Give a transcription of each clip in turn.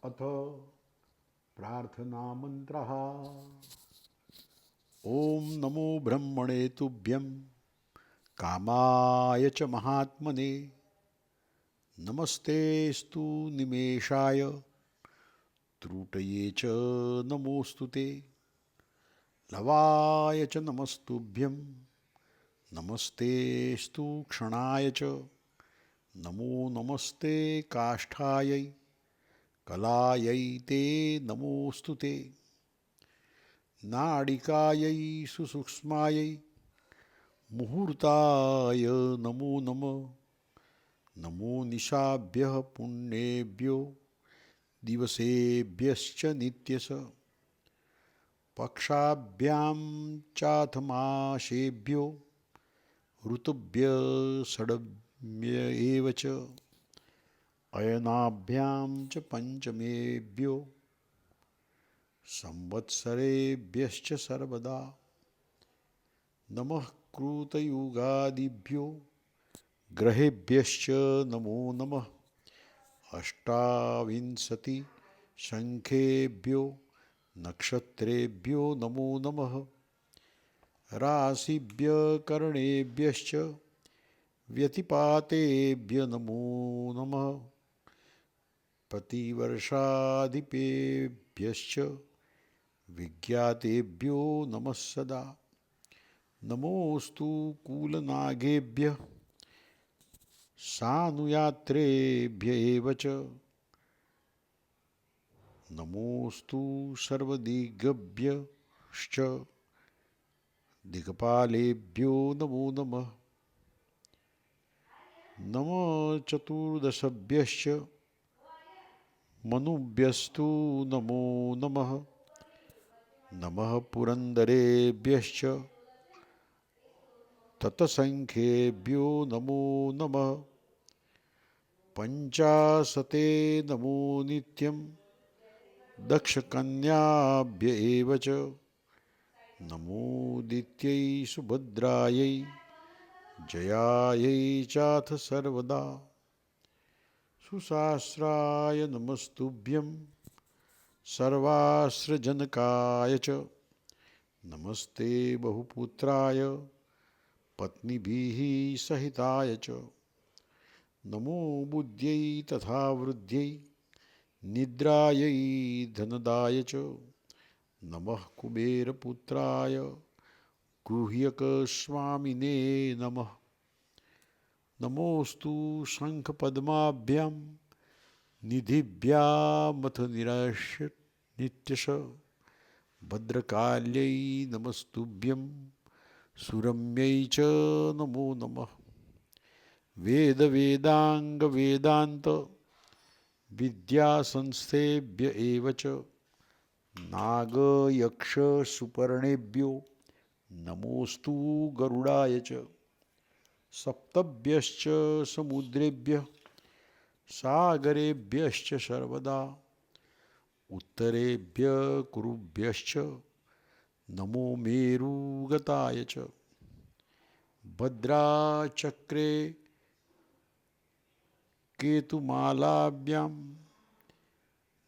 अथ प्रार्थनामन्त्रः। ॐ नमो ब्रह्मणे तुभ्यं कामाय च महात्मने नमस्तेस्तु निमेषाय त्रुटये च नमोऽस्तु ते लवाय च नमस्तुभ्यं नमस्तेस्तु क्षणाय च नमो नमस्ते काष्ठायै कलायै ते नमोऽस्तु ते नाडिकायै सुसूक्ष्मायै मुहूर्ताय नमो नमः नमो निशाभ्यः पुण्येभ्यो दिवसेभ्यश्च नित्यश पक्षाभ्यां चाथ मासेभ्यो ऋतुभ्यः षड्भ्य एव च अयनाभ्यां च पञ्चमेभ्यो संवत्सरेभ्यश्च सर्वदा नमः कृतयुगादिभ्यो ग्रहेभ्यश्च नमो नमः अष्टाविंशति संख्येभ्यो नक्षत्रेभ्यो नमो नमः राशिभ्य करणेभ्यश्च व्यतिपातेभ्य नमो नमः प्रतिवर्षाधिपेभ्यश्च विज्ञातेभ्यो नमः सदा नमोऽस्तु कूलनागेभ्यः सानुयात्रेभ्य एव च नमोऽस्तु सर्वदिग्गभ्यश्च दिक्पालेभ्यो नमो नमः नमः चतुर्दशभ्यश्च मनुभ्यस्तु नमो नमः नमः पुरन्दरेभ्यश्च ततसंख्येभ्यो नमो नमः पंचाशते नमो नित्यं दक्षकन्याभ्य एव च नमोदित्यै सुभद्रायै जयायै चाथ सर्वदा सुसहस्राय नमस्तुभ्यं सर्वास्त्रजनकाय च नमस्ते बहुपुत्राय पत्नीभिः सहिताय च नमो बुद्ध्यै तथा वृद्ध्यै निद्रायै धनदाय च नमः कुबेरपुत्राय गुह्यकस्वामिने नमः नमोऽस्तु शङ्खपद्माभ्यां निधिभ्यामथ नित्यश भद्रकाल्यै नमस्तुभ्यं सुरम्यै च नमो नमः वेदवेदाङ्गवेदान्त विद्यासंस्थेभ्य एव च नागयक्षसुपर्णेभ्यो नमोऽस्तु गरुडाय च सप्तभ्यश्च समुद्रेभ्यः सागरेभ्यश्च सर्वदा उत्तरेभ्यः कुरुभ्यश्च नमो मेरुगताय च भद्राचक्रे केतुमालाभ्यां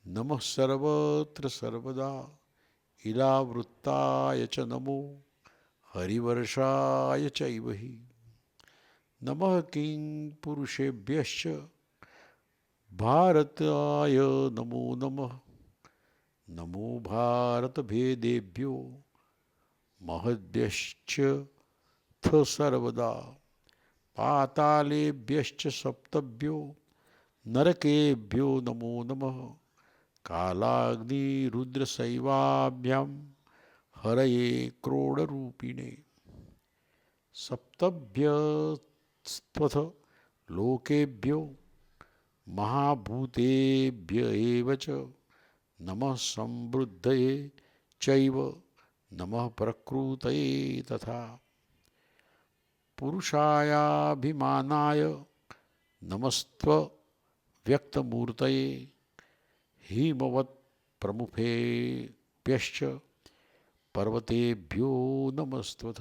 नमः सर्वत्र सर्वदा इलावृत्ताय च नमो हरिवर्षाय चैव हि नमः किंपुरुषेभ्यश्च भारताय नमो नमः नमो भारतभेदेभ्यो महद्भ्यश्च थ सर्वदा पातालेभ्यश्च सप्तभ्यो नरकेभ्यो नमो नमः कालाग्निरुद्रशैवाभ्यां हरये क्रोडरूपिणे सप्तभ्यस्त्वथ लोकेभ्यो महाभूतेभ्य एव च नमः समृद्धये चैव नमः प्रकृतये तथा पुरुषायाभिमानाय नमस्त्व व्यक्तमूर्तये हिमवत् प्रमुखेभ्यश्च पर्वतेभ्यो नमस्त्वथ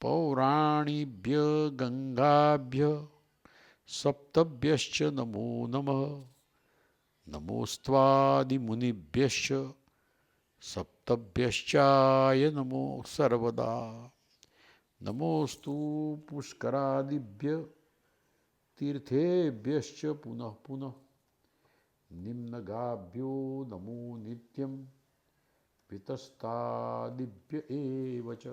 पौराणिभ्य गंगाभ्य सप्तभ्यश्च नमो नमः नमोस्त्वादिमुनिभ्यश्च सप्तभ्यश्चाय नमो सर्वदा नमोस्तु पुष्करादिभ्य तीर्थेभ्यश्च पुनः पुनः निम्नगाभ्यो नमो नित्यं वितस्तादिभ्य एव च।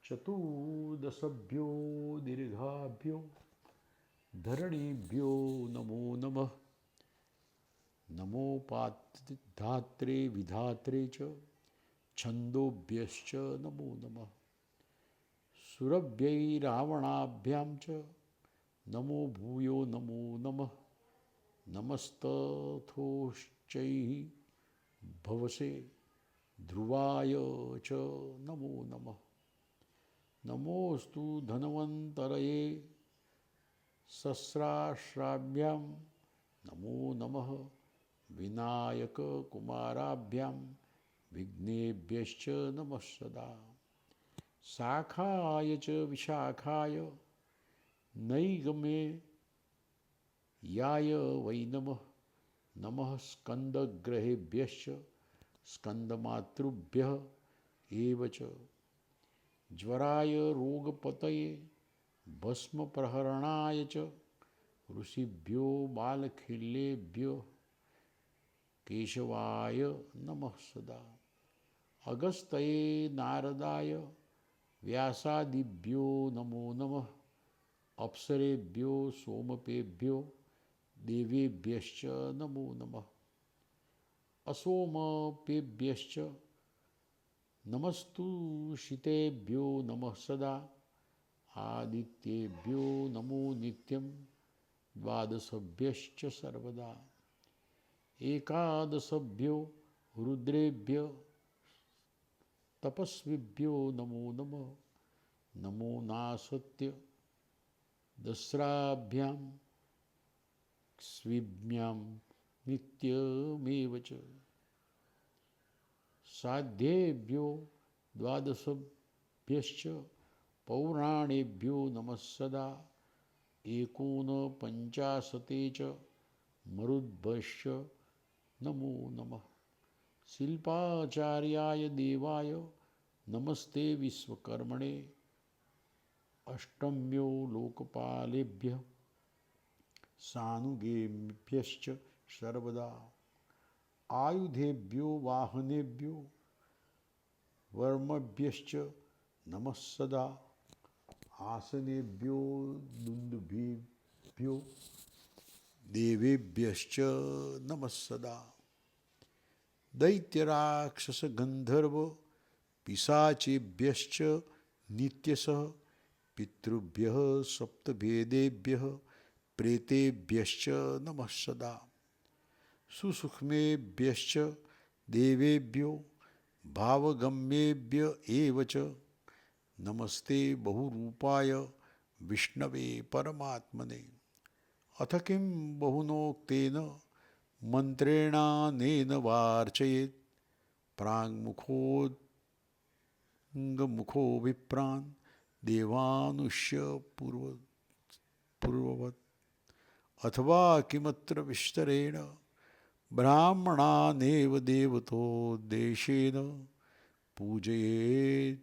चतुर्दशभ्यो दीर्घाभ्यो धरणीभ्यो नमो नमः। नमोपाधात्रे विधात्रे च छन्दोभ्यश्च नमो नमः। सुरभ्यै रावणाभ्यां च नमो भूयो नमो नमः। नमस्तथोश्चैः भवसे ध्रुवाय च नमो नमः। नमोस्तु धन्वन्तरये सहस्राश्राभ्यां नमो नमः। विनायककुमाराभ्यां विघ्नेभ्यश्च नमः सदा। शाखाय च विशाखाय नैगमे याय वै नमः। नमः स्कन्दग्रहेभ्यश्च स्कन्दमातृभ्यः एव च। ज्वराय रोगपतये भस्मप्रहरणाय च ऋषिभ्यो बालखिल्येभ्यो केशवाय नमः सदा। अगस्त्ये नारदाय व्यासादिभ्यो नमो नमः। अप्सरेभ्यो सोमपेभ्यो देवेभ्यश्च नमो नमः। असोमपेभ्यश्च नमस्तुषितेभ्यो नमः सदा। आदित्येभ्यो नमो नित्यं द्वादशभ्यश्च सर्वदा। एकादशभ्यो रुद्रेभ्य तपस्विभ्यो नमो नमः। नमो नासत्य दस्राभ्यां स्विभ्यां नित्यमेव च। साध्येभ्यो द्वादशभ्यश्च पौराणेभ्यो नमः सदा। एकोनपञ्चाशते च मरुद्भ्यश्च नमो नमः। शिल्पाचार्याय देवाय नमस्ते विश्वकर्मणे। अष्टम्यो लोकपालेभ्यः सानुगेभ्यश्च सर्वदा। आयुधेभ्यो वाहनेभ्यो वर्मभ्यश्च नमः सदा। आसनेभ्यो दुन्दुभिभ्यो देवेभ्यश्च नमः सदा। दैत्यराक्षसगन्धर्व पिशाचेभ्यश्च नित्यशः पितृभ्यः सप्तभेदेभ्यः प्रेतेभ्यश्च नमः सदा। सुसूक्ष्मेभ्यश्च देवेभ्यो भावगम्येभ्य एव च नमस्ते बहुरूपाय विष्णवे परमात्मने। अथ किं बहुनोक्तेन मन्त्रेणानेन वार्चयेत् प्राङ्मुखो विप्रान् देवानुष्य पूर्ववत्। अथवा किमत्र विस्तरेण ब्राह्मणानेव देवतोद्देशेन पूजयेदित्यर्थः।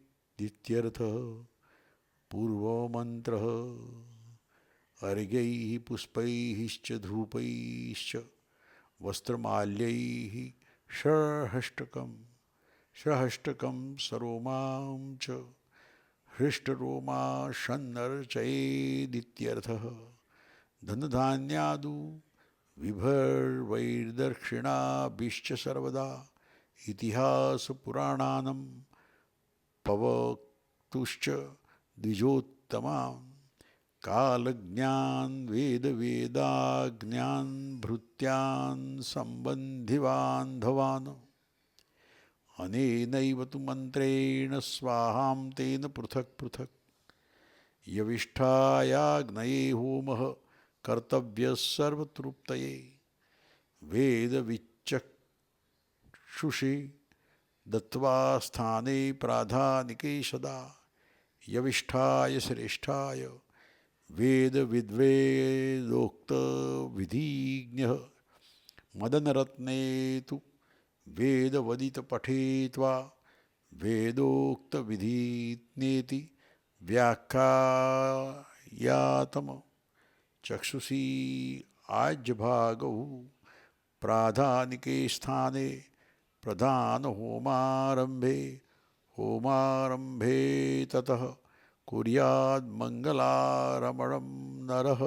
पूर्वमन्त्रः अर्घ्यैः पुष्पैश्च धूपैश्च वस्त्रमाल्यैः षष्ठकं सरोमां च हृष्टरोमा षण्णर्चयेदित्यर्थः। धनधान्यादु विभर्वैर्दक्षिणाभिश्च सर्वदा। इतिहासपुराणानं पवक्तुश्च द्विजोत्तमां। कालज्ञान् वेदवेदाज्ञान् भृत्यान् सम्बन्धिबान्धवान्। अनेनैव तु मन्त्रेण स्वाहां तेन पृथक् पृथक्। यविष्ठायाग्नये होमः कर्तव्यः सर्वतृप्तये। चक्षुषे दत्त्वा स्थाने प्राधानिके सदा यविष्ठाय श्रेष्ठाय वेदविद्वेदोक्तविधिज्ञः मदनरत्ने तु वेदवदितपठेत्वा वेदोक्तविधिज्ञेति व्याख्यायातम चक्षुषी आज्यभागौ प्राधानिके स्थाने होमारंभे ततः कुर्याद् मंगलारमणं नरः।